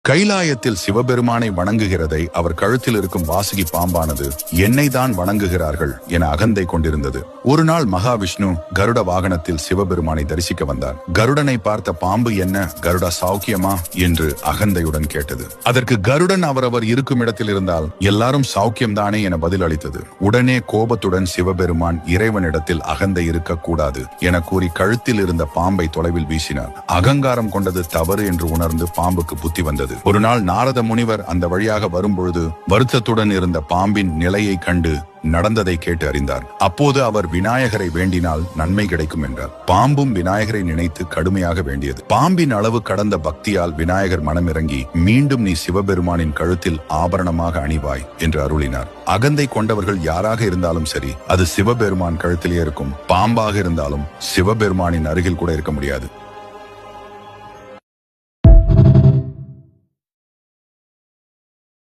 கைலாயத்தில் சிவபெருமானை வணங்குகிறதை அவர் கழுத்தில் இருக்கும் வாசுகி பாம்பானது என்னை தான் வணங்குகிறார்கள் என அகந்தை கொண்டிருந்தது. ஒரு நாள் மகாவிஷ்ணு கருட வாகனத்தில் சிவபெருமானை தரிசிக்க வந்தார். கருடனை பார்த்த பாம்பு, என்ன கருடா சௌக்கியமா என்று அகந்தையுடன் கேட்டது. அதற்கு கருடன் அவரவர் இருக்கும் இடத்தில் இருந்தால் எல்லாரும் சௌக்கியம்தானே என பதில் அளித்தது. உடனே கோபத்துடன் சிவபெருமான் இறைவனிடத்தில் அகந்தை இருக்கக்கூடாது என கூறி கழுத்தில் இருந்த பாம்பை தொலைவில் வீசினார். அகங்காரம் கொண்டது தவறு என்று உணர்ந்து பாம்புக்கு புத்தி வந்தது. ஒரு நாள் நாரத முனிவர் அந்த வழியாக வரும்பொழுது வருத்தத்துடன் இருந்த பாம்பின் நிலையை கண்டு நடந்ததை கேட்டு அறிந்தார். அப்போது அவர் விநாயகரை வேண்டினால் நன்மை கிடைக்கும் என்றார். பாம்பும் விநாயகரை நினைத்து கடுமையாக வேண்டியது. பாம்பின் அளவு கடந்த பக்தியால் விநாயகர் மனமிறங்கி மீண்டும் நீ சிவபெருமானின் கழுத்தில் ஆபரணமாக அணிவாய் என்று அருளினார். அகந்தை கொண்டவர்கள் யாராக இருந்தாலும் சரி, அது சிவபெருமான் கழுத்திலே இருக்கும். பாம்பாக இருந்தாலும் சிவபெருமானின் அருகில் கூட இருக்க முடியாது.